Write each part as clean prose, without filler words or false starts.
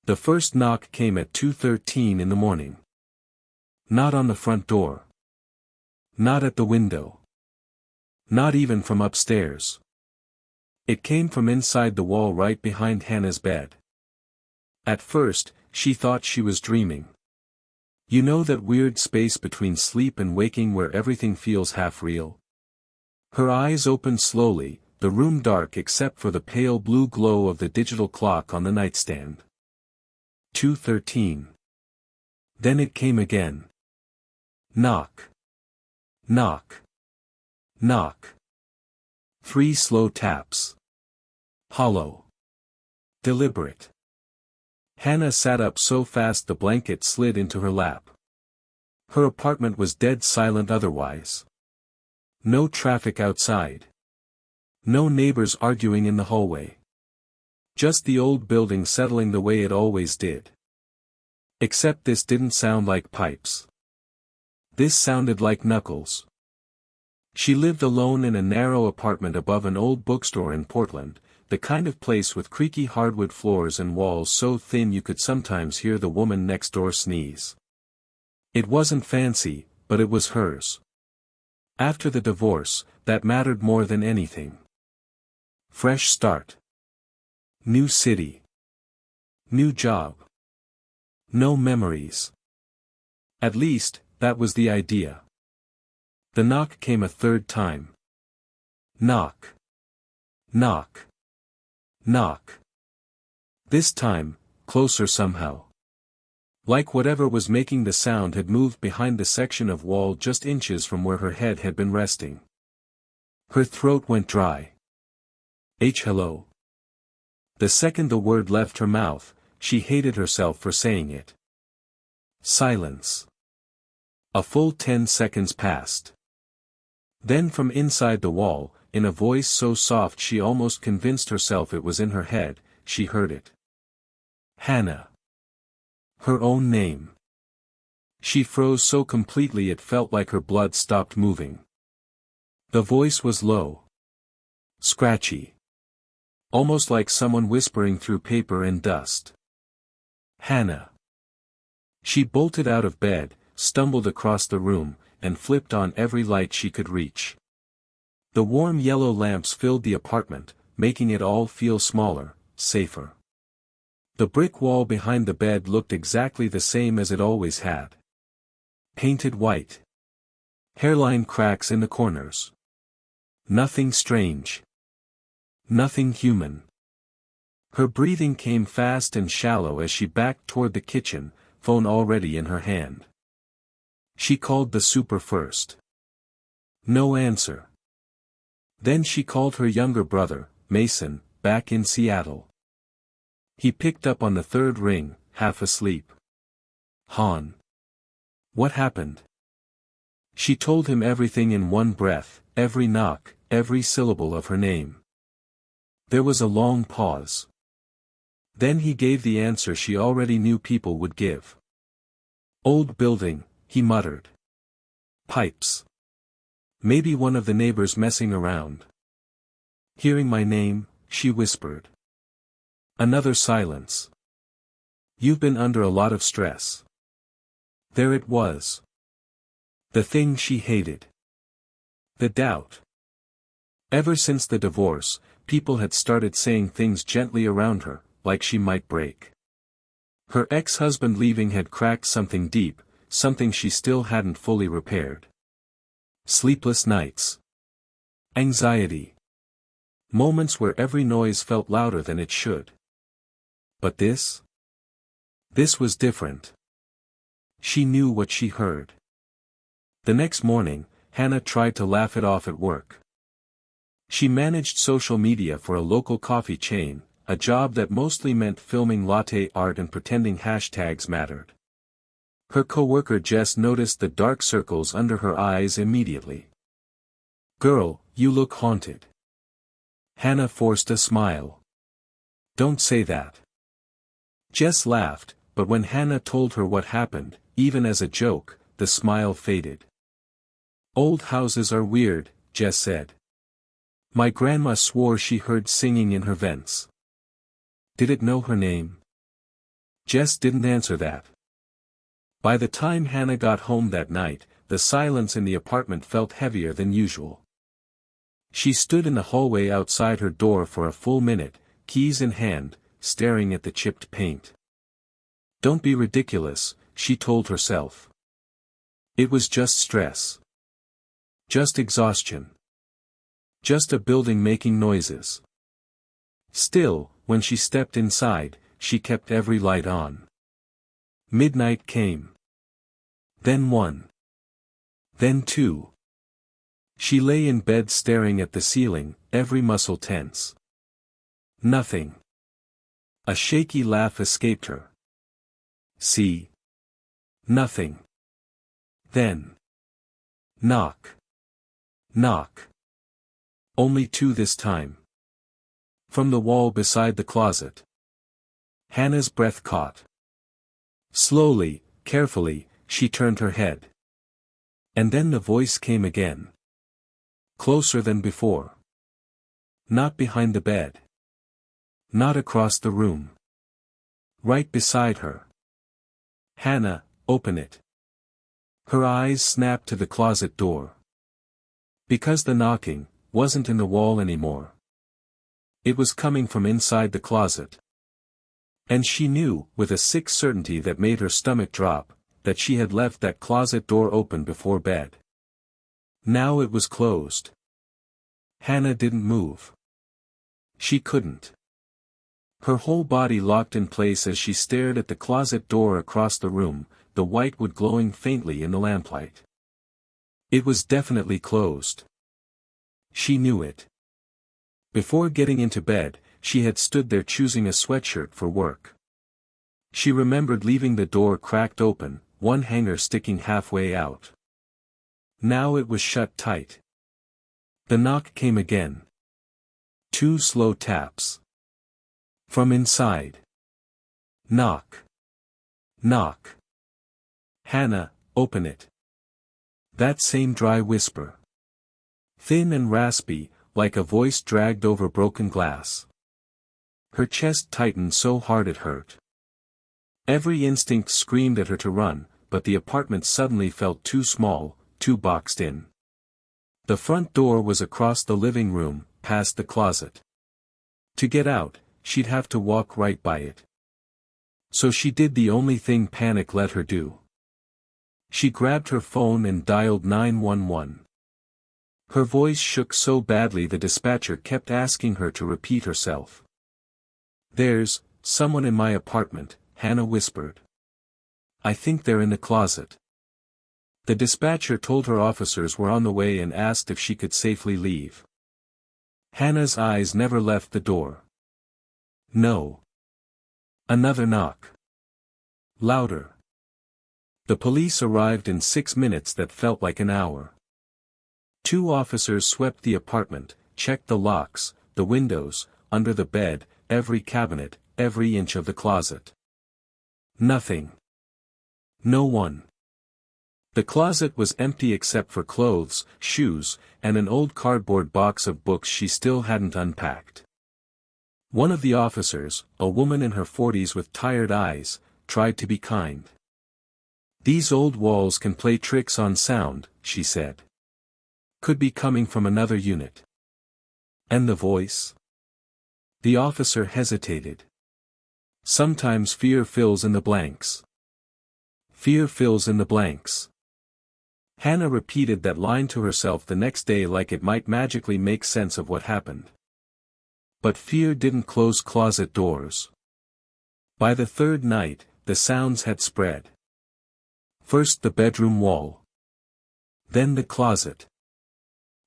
The first knock came at 2:13 in the morning. Not on the front door. Not at the window. Not even from upstairs. It came from inside the wall right behind Hannah's bed. At first, she thought she was dreaming. You know that weird space between sleep and waking where everything feels half real? Her eyes opened slowly, the room dark except for the pale blue glow of the digital clock on the nightstand. 2:13. Then it came again. Knock. Knock. Knock. 3 slow taps. Hollow. Deliberate. Hannah sat up so fast the blanket slid into her lap. Her apartment was dead silent otherwise. No traffic outside. No neighbors arguing in the hallway. Just the old building settling the way it always did. Except this didn't sound like pipes. This sounded like knuckles. She lived alone in a narrow apartment above an old bookstore in Portland, the kind of place with creaky hardwood floors and walls so thin you could sometimes hear the woman next door sneeze. It wasn't fancy, but it was hers. After the divorce, that mattered more than anything. Fresh start. New city. New job. No memories. At least, that was the idea. The knock came a third time. Knock. Knock. Knock. This time, closer somehow. Like whatever was making the sound had moved behind the section of wall just inches from where her head had been resting. Her throat went dry. Hello. The second the word left her mouth, she hated herself for saying it. Silence. A full 10 seconds passed. Then from inside the wall, in a voice so soft she almost convinced herself it was in her head, she heard it. Hannah. Her own name. She froze so completely it felt like her blood stopped moving. The voice was low. Scratchy. Almost like someone whispering through paper and dust. Hannah. She bolted out of bed, stumbled across the room, and flipped on every light she could reach. The warm yellow lamps filled the apartment, making it all feel smaller, safer. The brick wall behind the bed looked exactly the same as it always had. Painted white. Hairline cracks in the corners. Nothing strange. Nothing human. Her breathing came fast and shallow as she backed toward the kitchen, phone already in her hand. She called the super first. No answer. Then she called her younger brother, Mason, back in Seattle. He picked up on the third ring, half asleep. Han. What happened? She told him everything in one breath, every knock, every syllable of her name. There was a long pause. Then he gave the answer she already knew people would give. Old building, he muttered. Pipes. Maybe one of the neighbors messing around. Hearing my name, she whispered. Another silence. You've been under a lot of stress. There it was. The thing she hated. The doubt. Ever since the divorce, people had started saying things gently around her, like she might break. Her ex-husband leaving had cracked something deep, something she still hadn't fully repaired. Sleepless nights. Anxiety. Moments where every noise felt louder than it should. But this? This was different. She knew what she heard. The next morning, Hannah tried to laugh it off at work. She managed social media for a local coffee chain, a job that mostly meant filming latte art and pretending hashtags mattered. Her coworker Jess noticed the dark circles under her eyes immediately. Girl, you look haunted. Hannah forced a smile. Don't say that. Jess laughed, but when Hannah told her what happened, even as a joke, the smile faded. Old houses are weird, Jess said. My grandma swore she heard singing in her vents. Did it know her name? Jess didn't answer that. By the time Hannah got home that night, the silence in the apartment felt heavier than usual. She stood in the hallway outside her door for a full minute, keys in hand, staring at the chipped paint. Don't be ridiculous, she told herself. It was just stress. Just exhaustion. Just a building making noises. Still, when she stepped inside, she kept every light on. Midnight came. Then 1. Then 2. She lay in bed staring at the ceiling, every muscle tense. Nothing. A shaky laugh escaped her. See? Nothing. Then. Knock. Knock. Only 2 this time. From the wall beside the closet. Hannah's breath caught. Slowly, carefully, she turned her head. And then the voice came again. Closer than before. Not behind the bed. Not across the room. Right beside her. Hannah, open it. Her eyes snapped to the closet door. Because the knocking wasn't in the wall anymore. It was coming from inside the closet. And she knew, with a sick certainty that made her stomach drop, that she had left that closet door open before bed. Now it was closed. Hannah didn't move. She couldn't. Her whole body locked in place as she stared at the closet door across the room, the white wood glowing faintly in the lamplight. It was definitely closed. She knew it. Before getting into bed, she had stood there choosing a sweatshirt for work. She remembered leaving the door cracked open, one hanger sticking halfway out. Now it was shut tight. The knock came again. 2 slow taps. From inside. Knock. Knock. Hannah, open it. That same dry whisper. Thin and raspy, like a voice dragged over broken glass. Her chest tightened so hard it hurt. Every instinct screamed at her to run, but the apartment suddenly felt too small, too boxed in. The front door was across the living room, past the closet. To get out, she'd have to walk right by it. So she did the only thing panic let her do. She grabbed her phone and dialed 911. Her voice shook so badly the dispatcher kept asking her to repeat herself. "There's someone in my apartment," Hannah whispered. "I think they're in the closet." The dispatcher told her officers were on the way and asked if she could safely leave. Hannah's eyes never left the door. No. Another knock. Louder. The police arrived in 6 minutes that felt like an hour. 2 officers swept the apartment, checked the locks, the windows, under the bed, every cabinet, every inch of the closet. Nothing. No one. The closet was empty except for clothes, shoes, and an old cardboard box of books she still hadn't unpacked. One of the officers, a woman in her 40s with tired eyes, tried to be kind. "These old walls can play tricks on sound," she said. "Could be coming from another unit." "And the voice?" The officer hesitated. "Sometimes fear fills in the blanks." Fear fills in the blanks. Hannah repeated that line to herself the next day like it might magically make sense of what happened. But fear didn't close closet doors. By the 3rd night, the sounds had spread. First the bedroom wall. Then the closet.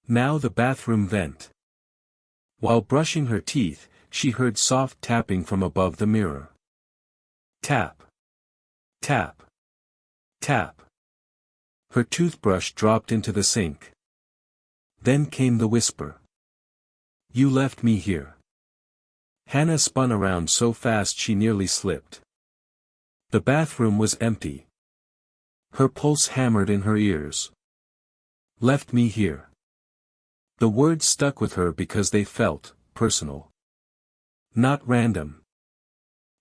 Now the bathroom vent. While brushing her teeth, she heard soft tapping from above the mirror. Tap. Tap. Tap. Her toothbrush dropped into the sink. Then came the whisper. "You left me here." Hannah spun around so fast she nearly slipped. The bathroom was empty. Her pulse hammered in her ears. "Left me here." The words stuck with her because they felt personal. Not random.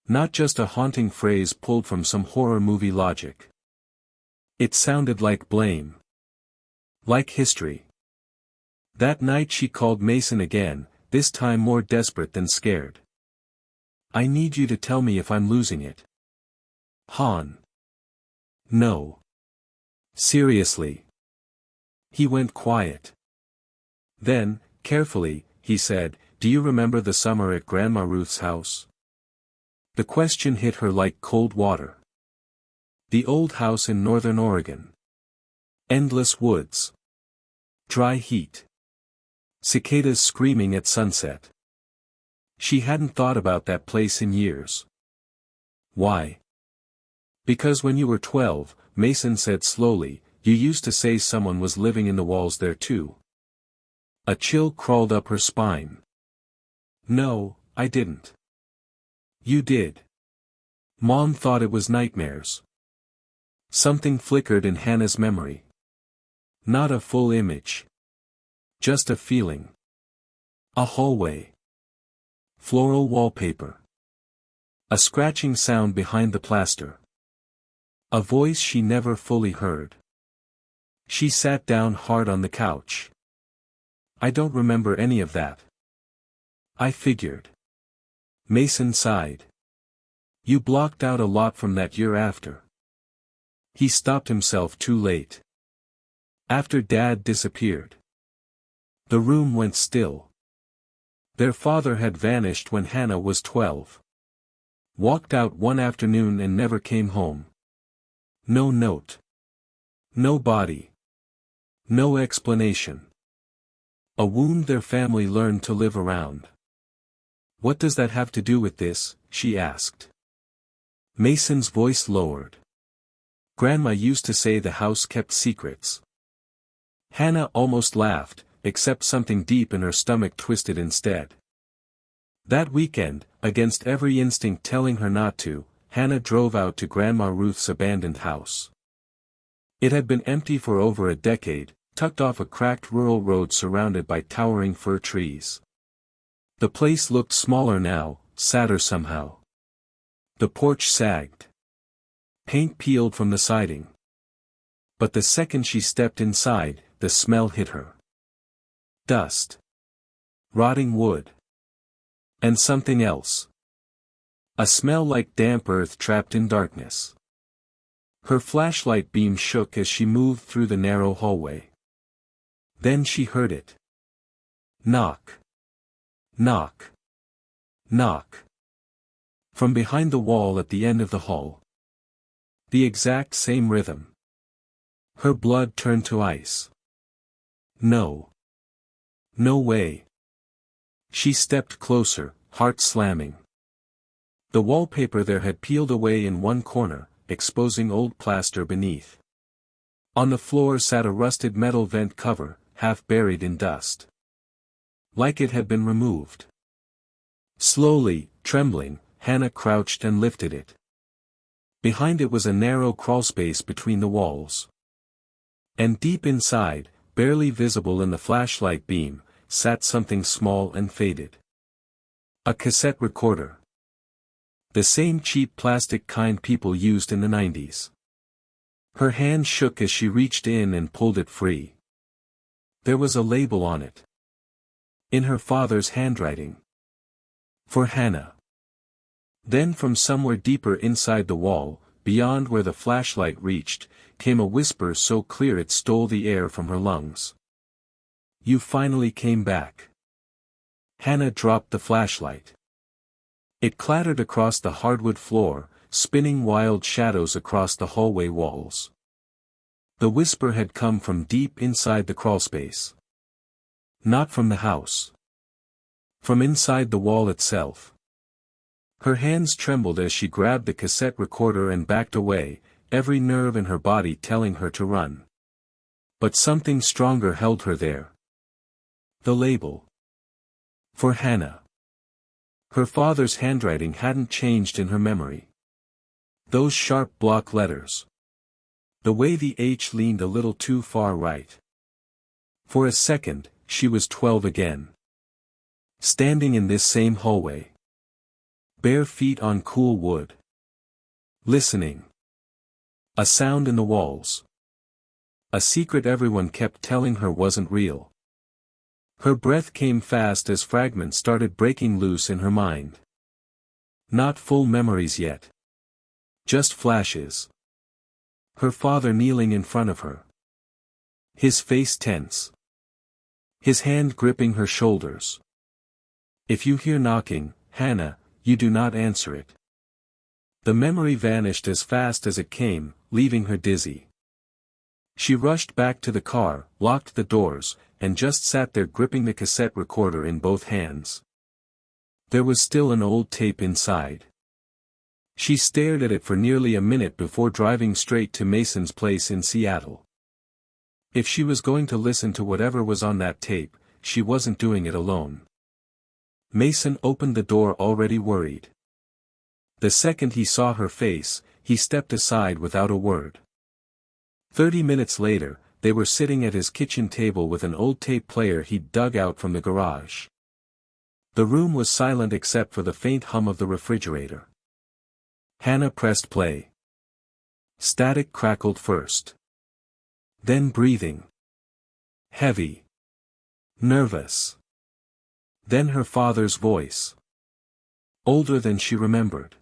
Not just a haunting phrase pulled from some horror movie logic. It sounded like blame. Like history. That night she called Mason again, this time more desperate than scared. I need you to tell me if I'm losing it. Han. No. Seriously. He went quiet. Then, carefully, he said, do you remember the summer at Grandma Ruth's house? The question hit her like cold water. The old house in northern Oregon. Endless woods. Dry heat. Cicadas screaming at sunset. She hadn't thought about that place in years. Why? Because when you were 12, Mason said slowly, you used to say someone was living in the walls there too. A chill crawled up her spine. No, I didn't. You did. Mom thought it was nightmares. Something flickered in Hannah's memory. Not a full image. Just a feeling. A hallway. Floral wallpaper. A scratching sound behind the plaster. A voice she never fully heard. She sat down hard on the couch. I don't remember any of that. I figured. Mason sighed. You blocked out a lot from that year after. He stopped himself too late. After Dad disappeared. The room went still. Their father had vanished when Hannah was 12. Walked out one afternoon and never came home. No note. No body. No explanation. A wound their family learned to live around. What does that have to do with this? She asked. Mason's voice lowered. Grandma used to say the house kept secrets. Hannah almost laughed, except something deep in her stomach twisted instead. That weekend, against every instinct telling her not to, Hannah drove out to Grandma Ruth's abandoned house. It had been empty for over a decade, tucked off a cracked rural road surrounded by towering fir trees. The place looked smaller now, sadder somehow. The porch sagged. Paint peeled from the siding. But the second she stepped inside, the smell hit her. Dust. Rotting wood. And something else. A smell like damp earth trapped in darkness. Her flashlight beam shook as she moved through the narrow hallway. Then she heard it. Knock. Knock. Knock. From behind the wall at the end of the hall. The exact same rhythm. Her blood turned to ice. No. No way. She stepped closer, heart slamming. The wallpaper there had peeled away in one corner, exposing old plaster beneath. On the floor sat a rusted metal vent cover, half buried in dust. Like it had been removed. Slowly, trembling, Hannah crouched and lifted it. Behind it was a narrow crawlspace between the walls. And deep inside, barely visible in the flashlight beam, sat something small and faded. A cassette recorder. The same cheap plastic kind people used in the 90s. Her hand shook as she reached in and pulled it free. There was a label on it. In her father's handwriting. For Hannah. Then from somewhere deeper inside the wall, beyond where the flashlight reached, came a whisper so clear it stole the air from her lungs. You finally came back. Hannah dropped the flashlight. It clattered across the hardwood floor, spinning wild shadows across the hallway walls. The whisper had come from deep inside the crawlspace. Not from the house. From inside the wall itself. Her hands trembled as she grabbed the cassette recorder and backed away, every nerve in her body telling her to run. But something stronger held her there. The label. For Hannah. Her father's handwriting hadn't changed in her memory. Those sharp block letters. The way the H leaned a little too far right. For a second, she was 12 again. Standing in this same hallway. Bare feet on cool wood. Listening. A sound in the walls. A secret everyone kept telling her wasn't real. Her breath came fast as fragments started breaking loose in her mind. Not full memories yet. Just flashes. Her father kneeling in front of her. His face tense. His hand gripping her shoulders. If you hear knocking, Hannah, you do not answer it. The memory vanished as fast as it came, leaving her dizzy. She rushed back to the car, locked the doors, and just sat there gripping the cassette recorder in both hands. There was still an old tape inside. She stared at it for nearly a minute before driving straight to Mason's place in Seattle. If she was going to listen to whatever was on that tape, she wasn't doing it alone. Mason opened the door already worried. The second he saw her face, he stepped aside without a word. 30 minutes later, they were sitting at his kitchen table with an old tape player he'd dug out from the garage. The room was silent except for the faint hum of the refrigerator. Hannah pressed play. Static crackled first. Then breathing. Heavy. Nervous. Then her father's voice. Older than she remembered.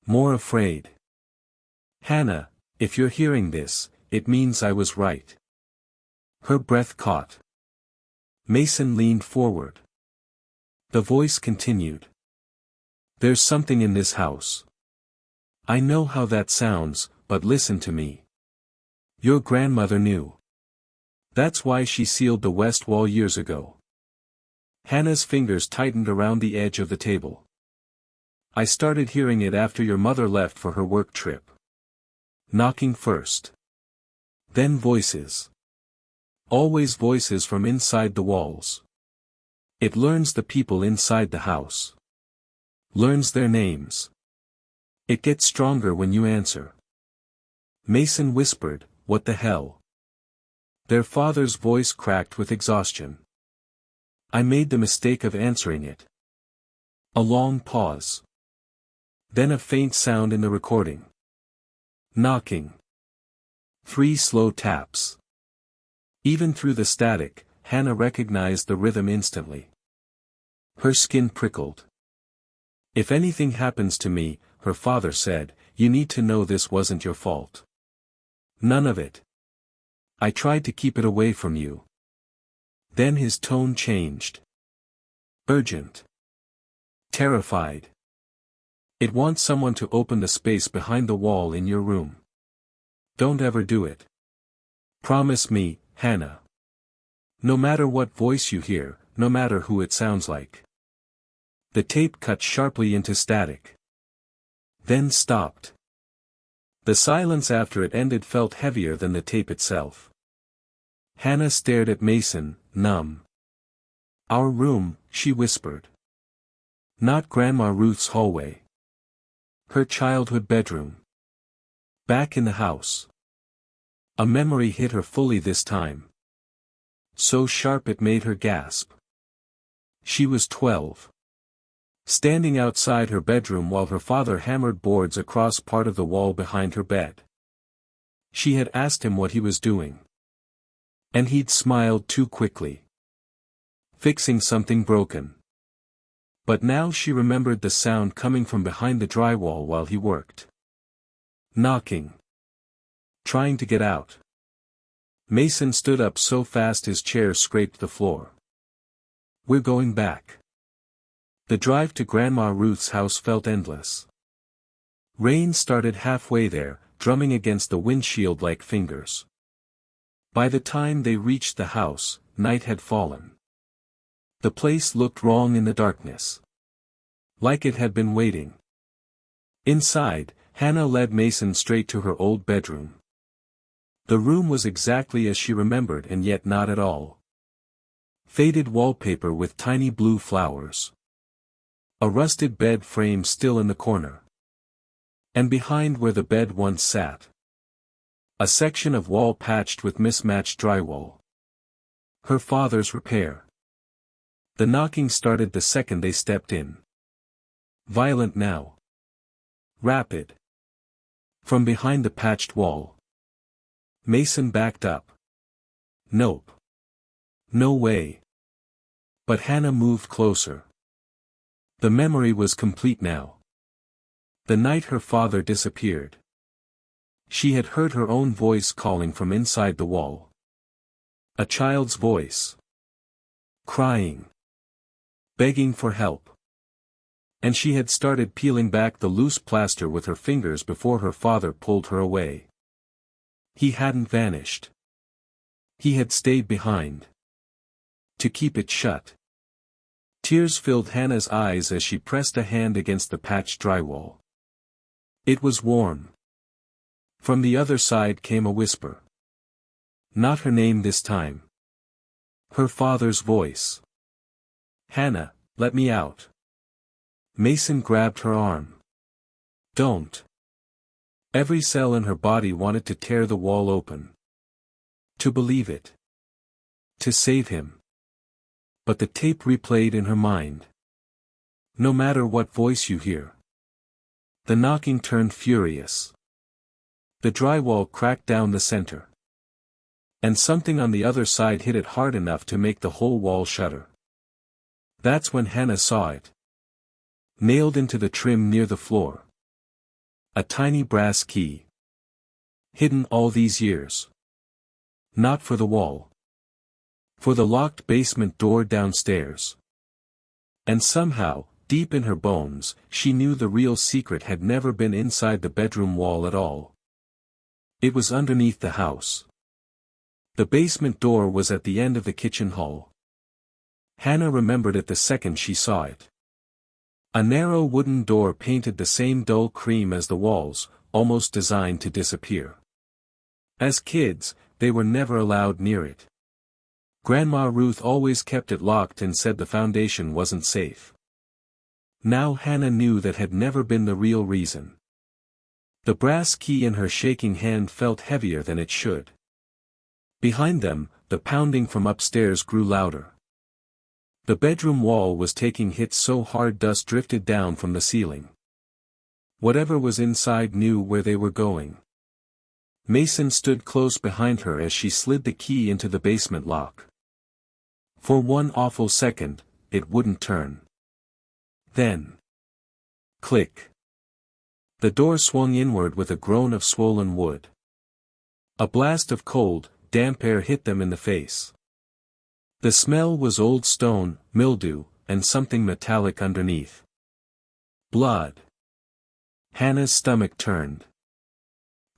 More afraid. Hannah, if you're hearing this, it means I was right. Her breath caught. Mason leaned forward. The voice continued. There's something in this house. I know how that sounds, but listen to me. Your grandmother knew. That's why she sealed the west wall years ago. Hannah's fingers tightened around the edge of the table. I started hearing it after your mother left for her work trip. Knocking first. Then voices. Always voices from inside the walls. It learns the people inside the house. Learns their names. It gets stronger when you answer. Mason whispered, "What the hell?" Their father's voice cracked with exhaustion. I made the mistake of answering it. A long pause. Then a faint sound in the recording. Knocking. 3 slow taps. Even through the static, Hannah recognized the rhythm instantly. Her skin prickled. If anything happens to me, her father said, you need to know this wasn't your fault. None of it. I tried to keep it away from you. Then his tone changed. Urgent. Terrified. It wants someone to open the space behind the wall in your room. Don't ever do it. Promise me, Hannah. No matter what voice you hear, no matter who it sounds like. The tape cut sharply into static. Then stopped. The silence after it ended felt heavier than the tape itself. Hannah stared at Mason, numb. Our room, she whispered. Not Grandma Ruth's hallway. Her childhood bedroom. Back in the house. A memory hit her fully this time. So sharp it made her gasp. She was 12. Standing outside her bedroom while her father hammered boards across part of the wall behind her bed. She had asked him what he was doing. And he'd smiled too quickly. Fixing something broken. But now she remembered the sound coming from behind the drywall while he worked. Knocking. Trying to get out. Mason stood up so fast his chair scraped the floor. We're going back. The drive to Grandma Ruth's house felt endless. Rain started halfway there, drumming against the windshield like fingers. By the time they reached the house, night had fallen. The place looked wrong in the darkness. Like it had been waiting. Inside, Hannah led Mason straight to her old bedroom. The room was exactly as she remembered and yet not at all. Faded wallpaper with tiny blue flowers. A rusted bed frame still in the corner. And behind where the bed once sat. A section of wall patched with mismatched drywall. Her father's repair. The knocking started the second they stepped in. Violent now. Rapid. From behind the patched wall. Mason backed up. Nope. No way. But Hannah moved closer. The memory was complete now. The night her father disappeared. She had heard her own voice calling from inside the wall. A child's voice. Crying. Begging for help. And she had started peeling back the loose plaster with her fingers before her father pulled her away. He hadn't vanished. He had stayed behind. To keep it shut. Tears filled Hannah's eyes as she pressed a hand against the patched drywall. It was warm. From the other side came a whisper. Not her name this time. Her father's voice. Hannah, let me out. Mason grabbed her arm. Don't. Every cell in her body wanted to tear the wall open. To believe it. To save him. But the tape replayed in her mind. No matter what voice you hear. The knocking turned furious. The drywall cracked down the center. And something on the other side hit it hard enough to make the whole wall shudder. That's when Hannah saw it. Nailed into the trim near the floor. A tiny brass key. Hidden all these years. Not for the wall. For the locked basement door downstairs. And somehow, deep in her bones, she knew the real secret had never been inside the bedroom wall at all. It was underneath the house. The basement door was at the end of the kitchen hall. Hannah remembered it the second she saw it. A narrow wooden door painted the same dull cream as the walls, almost designed to disappear. As kids, they were never allowed near it. Grandma Ruth always kept it locked and said the foundation wasn't safe. Now Hannah knew that had never been the real reason. The brass key in her shaking hand felt heavier than it should. Behind them, the pounding from upstairs grew louder. The bedroom wall was taking hits so hard dust drifted down from the ceiling. Whatever was inside knew where they were going. Mason stood close behind her as she slid the key into the basement lock. For one awful second, it wouldn't turn. Then. Click. The door swung inward with a groan of swollen wood. A blast of cold, damp air hit them in the face. The smell was old stone, mildew, and something metallic underneath. Blood. Hannah's stomach turned.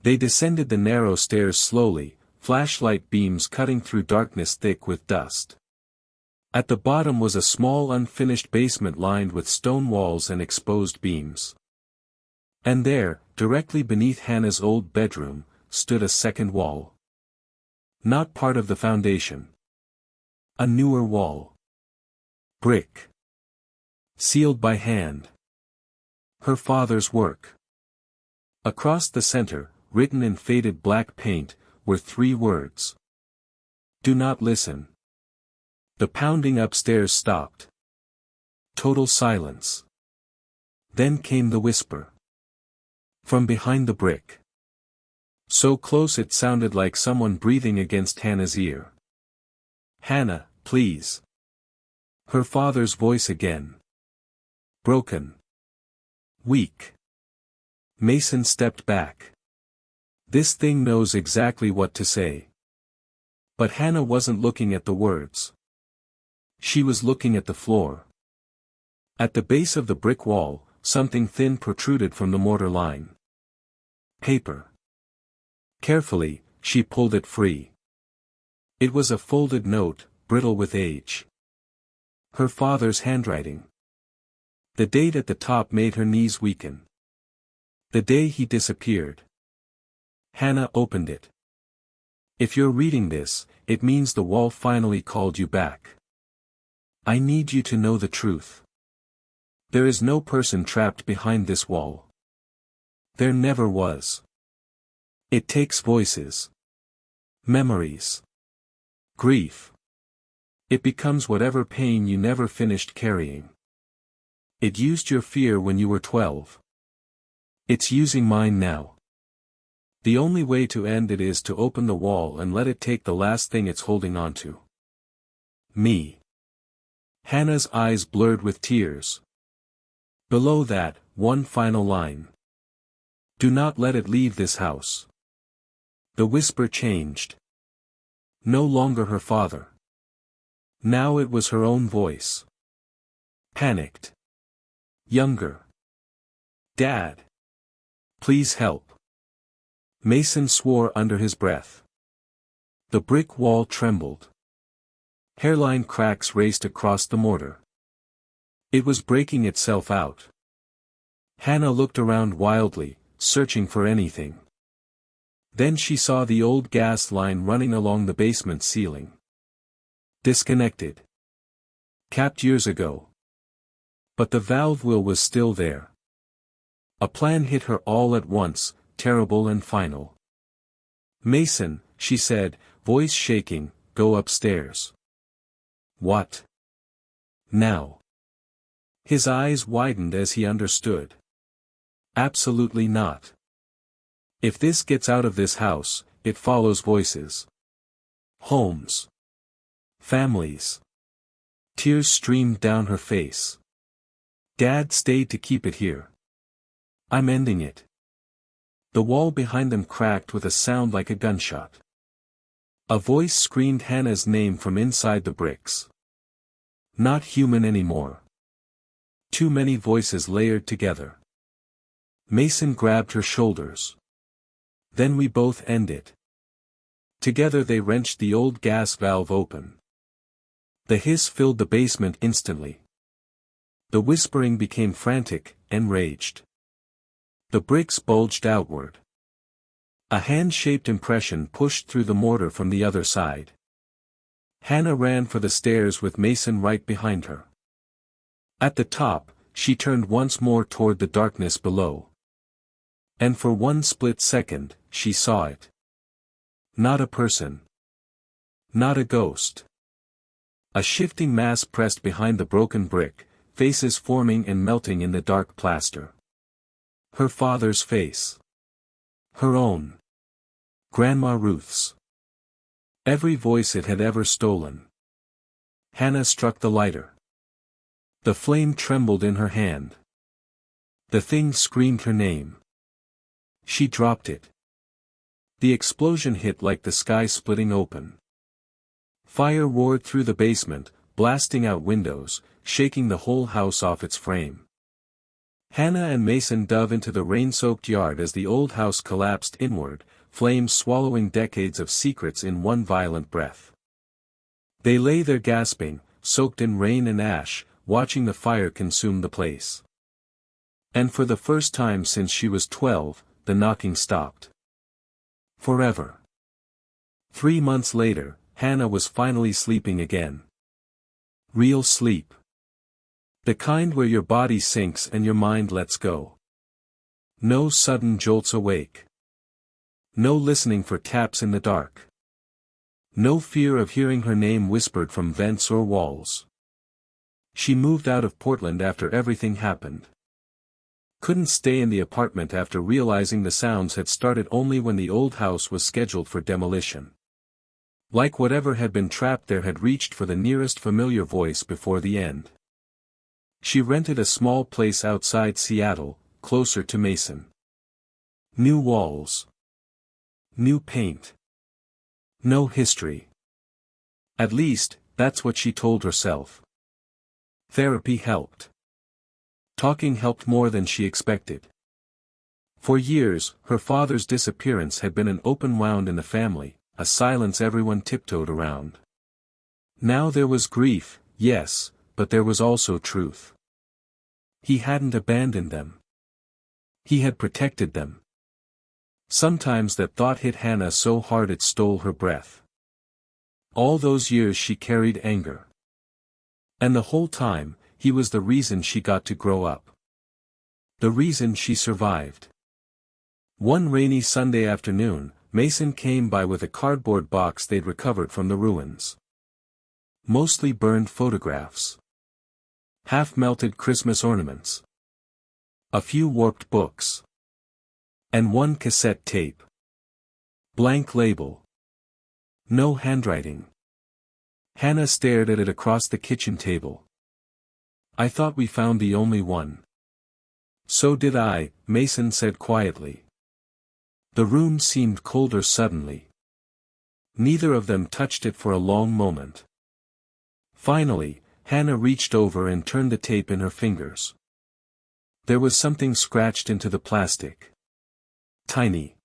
They descended the narrow stairs slowly, flashlight beams cutting through darkness thick with dust. At the bottom was a small unfinished basement lined with stone walls and exposed beams. And there, directly beneath Hannah's old bedroom, stood a second wall. Not part of the foundation. A newer wall. Brick. Sealed by hand. Her father's work. Across the center, written in faded black paint, were 3 words. Do not listen. The pounding upstairs stopped. Total silence. Then came the whisper. From behind the brick. So close it sounded like someone breathing against Hannah's ear. Hannah, please. Her father's voice again. Broken. Weak. Mason stepped back. This thing knows exactly what to say. But Hannah wasn't looking at the words. She was looking at the floor. At the base of the brick wall, something thin protruded from the mortar line. Paper. Carefully, she pulled it free. It was a folded note, brittle with age. Her father's handwriting. The date at the top made her knees weaken. The day he disappeared. Hannah opened it. If you're reading this, it means the wall finally called you back. I need you to know the truth. There is no person trapped behind this wall. There never was. It takes voices. Memories. Grief. It becomes whatever pain you never finished carrying. It used your fear when you were 12. It's using mine now. The only way to end it is to open the wall and let it take the last thing it's holding on to. Me. Hannah's eyes blurred with tears. Below that, one final line. Do not let it leave this house. The whisper changed. No longer her father. Now it was her own voice. Panicked. Younger. Dad. Please help. Mason swore under his breath. The brick wall trembled. Hairline cracks raced across the mortar. It was breaking itself out. Hannah looked around wildly, searching for anything. Then she saw the old gas line running along the basement ceiling. Disconnected. Capped years ago. But the valve wheel was still there. A plan hit her all at once, terrible and final. Mason, she said, voice shaking, go upstairs. What? Now? His eyes widened as he understood. Absolutely not. If this gets out of this house, it follows voices. Homes. Families. Tears streamed down her face. Dad stayed to keep it here. I'm ending it. The wall behind them cracked with a sound like a gunshot. A voice screamed Hannah's name from inside the bricks. Not human anymore. Too many voices layered together. Mason grabbed her shoulders. Then we both end it. Together they wrenched the old gas valve open. The hiss filled the basement instantly. The whispering became frantic, enraged. The bricks bulged outward. A hand-shaped impression pushed through the mortar from the other side. Hannah ran for the stairs with Mason right behind her. At the top, she turned once more toward the darkness below. And for one split second, she saw it. Not a person. Not a ghost. A shifting mass pressed behind the broken brick, faces forming and melting in the dark plaster. Her father's face. Her own. Grandma Ruth's. Every voice it had ever stolen. Hannah struck the lighter. The flame trembled in her hand. The thing screamed her name. She dropped it. The explosion hit like the sky splitting open. Fire roared through the basement, blasting out windows, shaking the whole house off its frame. Hannah and Mason dove into the rain-soaked yard as the old house collapsed inward, flames swallowing decades of secrets in one violent breath. They lay there gasping, soaked in rain and ash, watching the fire consume the place. And for the first time since she was 12, the knocking stopped. Forever. 3 months later, Hannah was finally sleeping again. Real sleep. The kind where your body sinks and your mind lets go. No sudden jolts awake. No listening for taps in the dark. No fear of hearing her name whispered from vents or walls. She moved out of Portland after everything happened. Couldn't stay in the apartment after realizing the sounds had started only when the old house was scheduled for demolition. Like whatever had been trapped there had reached for the nearest familiar voice before the end. She rented a small place outside Seattle, closer to Mason. New walls. New paint. No history. At least, that's what she told herself. Therapy helped. Talking helped more than she expected. For years, her father's disappearance had been an open wound in the family, a silence everyone tiptoed around. Now there was grief, yes, but there was also truth. He hadn't abandoned them. He had protected them. Sometimes that thought hit Hannah so hard it stole her breath. All those years she carried anger. And the whole time, he was the reason she got to grow up. The reason she survived. One rainy Sunday afternoon, Mason came by with a cardboard box they'd recovered from the ruins. Mostly burned photographs. Half-melted Christmas ornaments. A few warped books. And one cassette tape. Blank label. No handwriting. Hannah stared at it across the kitchen table. I thought we found the only one. So did I, Mason said quietly. The room seemed colder suddenly. Neither of them touched it for a long moment. Finally, Hannah reached over and turned the tape in her fingers. There was something scratched into the plastic. Tiny.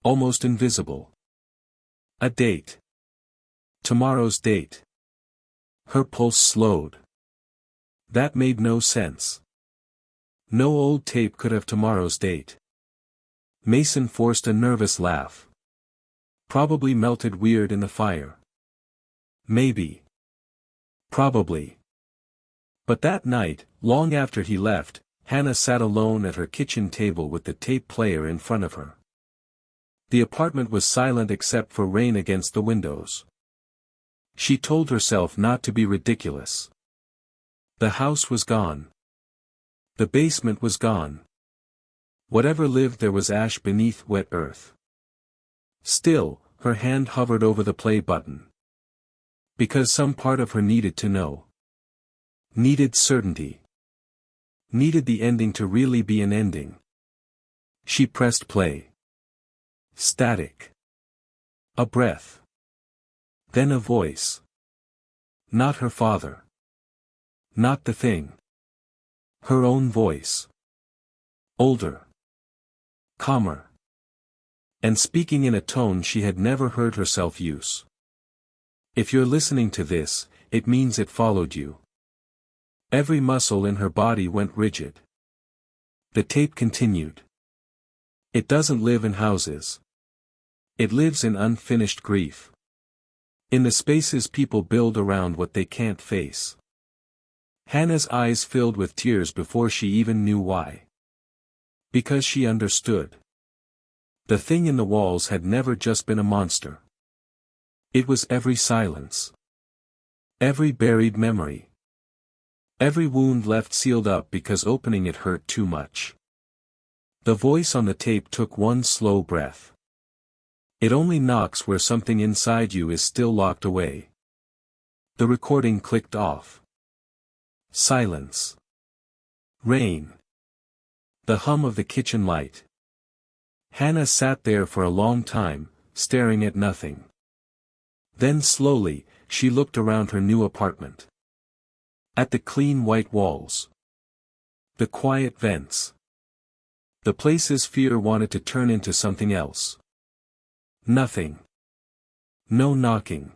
Almost invisible. A date. Tomorrow's date. Her pulse slowed. That made no sense. No old tape could have tomorrow's date. Mason forced a nervous laugh. Probably melted weird in the fire. Maybe. Probably. But that night, long after he left, Hannah sat alone at her kitchen table with the tape player in front of her. The apartment was silent except for rain against the windows. She told herself not to be ridiculous. The house was gone. The basement was gone. Whatever lived there was ash beneath wet earth. Still, her hand hovered over the play button. Because some part of her needed to know. Needed certainty. Needed the ending to really be an ending. She pressed play. Static. A breath. Then a voice. Not her father. Not the thing. Her own voice. Older. Calmer. And speaking in a tone she had never heard herself use. If you're listening to this, it means it followed you. Every muscle in her body went rigid. The tape continued. It doesn't live in houses. It lives in unfinished grief. In the spaces people build around what they can't face. Hannah's eyes filled with tears before she even knew why. Because she understood. The thing in the walls had never just been a monster. It was every silence. Every buried memory. Every wound left sealed up because opening it hurt too much. The voice on the tape took one slow breath. It only knocks where something inside you is still locked away. The recording clicked off. Silence. Rain. The hum of the kitchen light. Hannah sat there for a long time, staring at nothing. Then slowly, she looked around her new apartment. At the clean white walls. The quiet vents. The places fear wanted to turn into something else. Nothing. No knocking.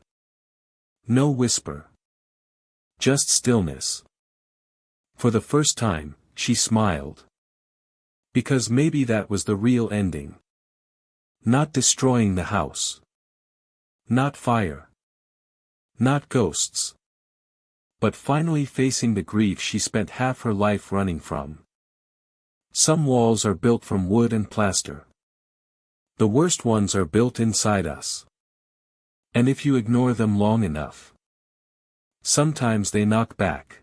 No whisper. Just stillness. For the first time, she smiled. Because maybe that was the real ending. Not destroying the house. Not fire. Not ghosts. But finally facing the grief she spent half her life running from. Some walls are built from wood and plaster. The worst ones are built inside us. And if you ignore them long enough, sometimes they knock back.